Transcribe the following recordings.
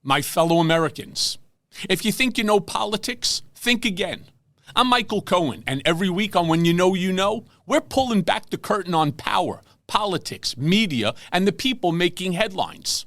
my fellow Americans. If you think you know politics, think again. I'm Michael Cohen, and every week on When You Know, we're pulling back the curtain on power, politics, media, and the people making headlines.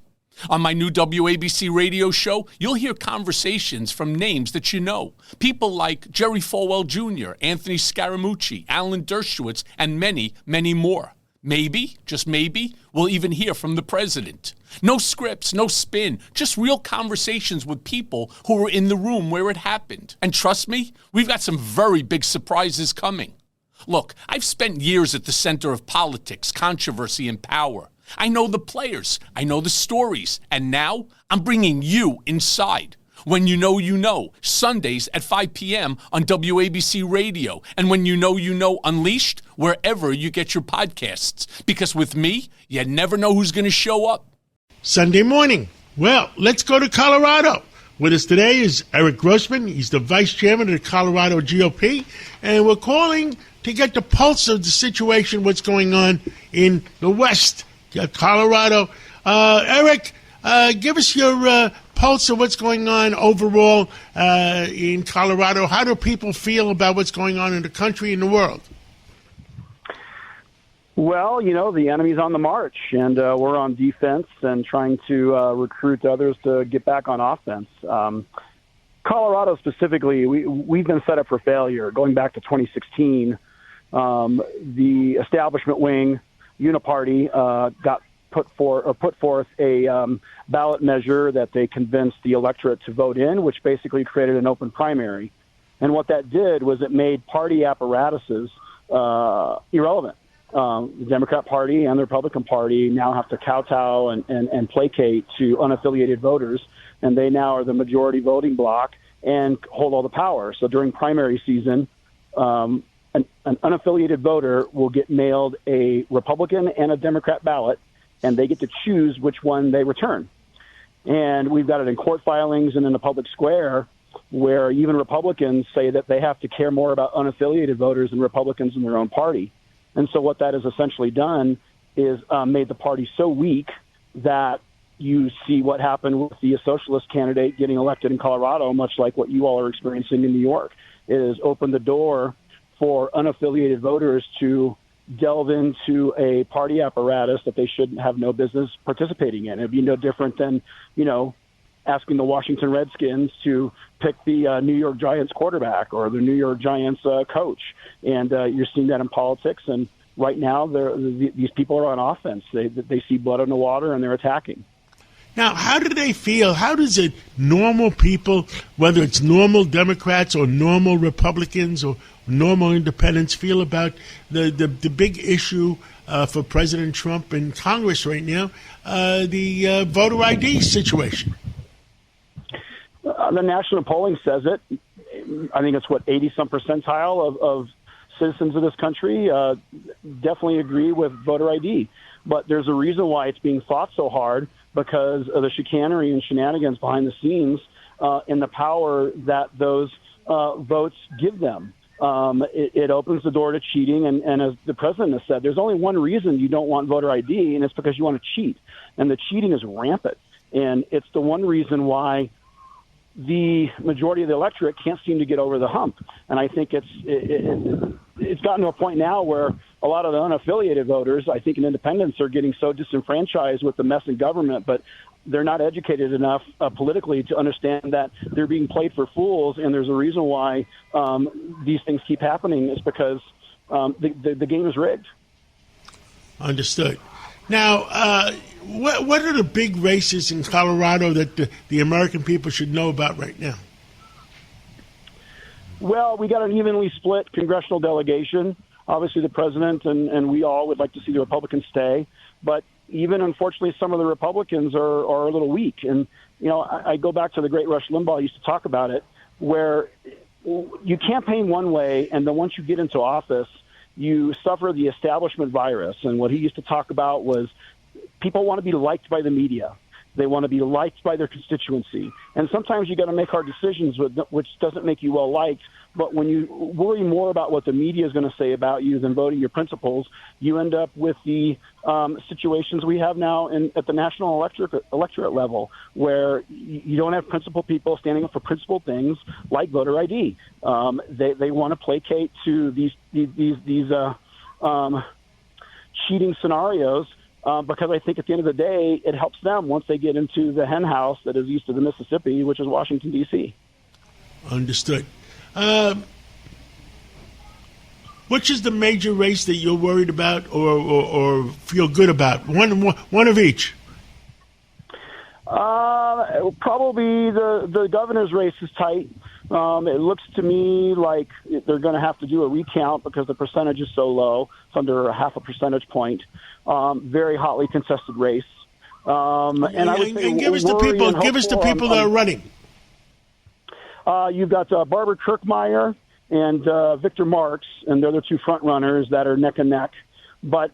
On my new WABC radio show, you'll hear conversations from names that you know. People like Jerry Falwell Jr., Anthony Scaramucci, Alan Dershowitz, and many, many more. Maybe, just maybe, we'll even hear from the president. No scripts, no spin, just real conversations with people who were in the room where it happened. And trust me, we've got some very big surprises coming. Look, I've spent years at the center of politics, controversy, and power. I know the players, I know the stories, and now I'm bringing you inside. When You Know, Sundays at 5 p.m. on WABC Radio, and When You Know Unleashed, wherever you get your podcasts. Because with me, you never know who's going to show up. Sunday morning. Well, let's go to Colorado. With us today is Eric Grossman. He's the vice chairman of the Colorado GOP, and we're calling to get the pulse of the situation, what's going on in the West Colorado. Eric, give us your pulse of what's going on overall in Colorado. How do people feel about what's going on in the country and the world? Well, the enemy's on the march, and we're on defense and trying to recruit others to get back on offense. Colorado specifically, we've been set up for failure. Going back to 2016, the establishment wing, Uniparty, got put forth a ballot measure that they convinced the electorate to vote in, which basically created an open primary. And what that did was it made party apparatuses irrelevant. The Democrat Party and the Republican Party now have to kowtow and placate to unaffiliated voters, and they now are the majority voting bloc and hold all the power. So during primary season, an unaffiliated voter will get mailed a Republican and a Democrat ballot, and they get to choose which one they return. And we've got it in court filings and in the public square where even Republicans say that they have to care more about unaffiliated voters than Republicans in their own party. And so what that has essentially done is made the party so weak that you see what happened with the socialist candidate getting elected in Colorado, much like what you all are experiencing in New York. It has opened the door for unaffiliated voters to delve into a party apparatus that they should have no business participating in. It'd be no different than, asking the Washington Redskins to pick the New York Giants quarterback or the New York Giants coach. And you're seeing that in politics. And right now, these people are on offense. They see blood in the water and they're attacking. Now, how do they feel? How does it normal people, whether it's normal Democrats or normal Republicans or normal independents, feel about the big issue for President Trump and Congress right now, the voter ID situation? The national polling says it. I think it's 80-some percentile of citizens of this country definitely agree with voter ID. But there's a reason why it's being fought so hard, because of the chicanery and shenanigans behind the scenes and the power that those votes give them. It opens the door to cheating. And as the president has said, there's only one reason you don't want voter ID, and it's because you want to cheat. And the cheating is rampant. And it's the one reason why the majority of the electorate can't seem to get over the hump. And I think it's gotten to a point now where a lot of the unaffiliated voters, I think, and independents are getting so disenfranchised with the mess in government, but they're not educated enough politically to understand that they're being played for fools. And there's a reason why these things keep happening. It's because the game is rigged. Understood. Now, what are the big races in Colorado that the American people should know about right now? Well, we got an evenly split congressional delegation. Obviously, the president and we all would like to see the Republicans stay. But even, unfortunately, some of the Republicans are a little weak. And, I go back to the great Rush Limbaugh used to talk about it, where you campaign one way, and then once you get into office, you suffer the establishment virus. And what he used to talk about was people want to be liked by the media. They want to be liked by their constituency. And sometimes you got to make hard decisions which doesn't make you well liked But when you worry more about what the media is going to say about you than voting your principles, you end up with the situations we have now at the national electorate level, where you don't have principled people standing up for principled things like voter ID. They want to placate to these cheating scenarios. Because I think at the end of the day, it helps them once they get into the hen house that is east of the Mississippi, which is Washington, D.C. Understood. Which is the major race that you're worried about or feel good about? One of each. Probably the governor's race is tight. It looks to me like they're going to have to do a recount because the percentage is so low. It's under a half a percentage point. Very hotly contested race. And I would say give us the people that are running. You've got Barbara Kirkmeyer and Victor Marks, and they're the two front runners that are neck and neck. But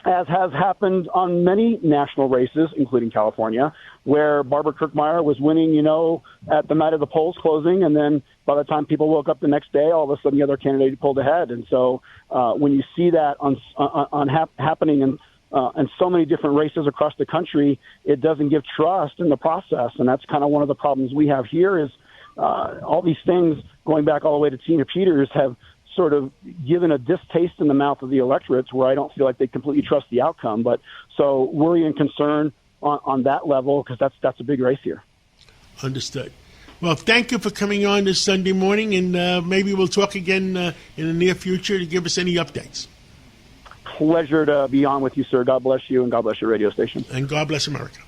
as has happened on many national races, including California, where Barbara Kirkmeyer was winning, at the night of the polls closing, and then by the time people woke up the next day, all of a sudden the other candidate pulled ahead. And so when you see that happening in so many different races across the country, it doesn't give trust in the process. And that's kind of one of the problems we have here is all these things going back all the way to Tina Peters have sort of given a distaste in the mouth of the electorates where I don't feel like they completely trust the outcome. But so worry and concern on that level because that's a big race here. Understood. Well, thank you for coming on this Sunday morning, and maybe we'll talk again in the near future to give us any updates. Pleasure to be on with you, sir. God bless you, and God bless your radio station. And God bless America.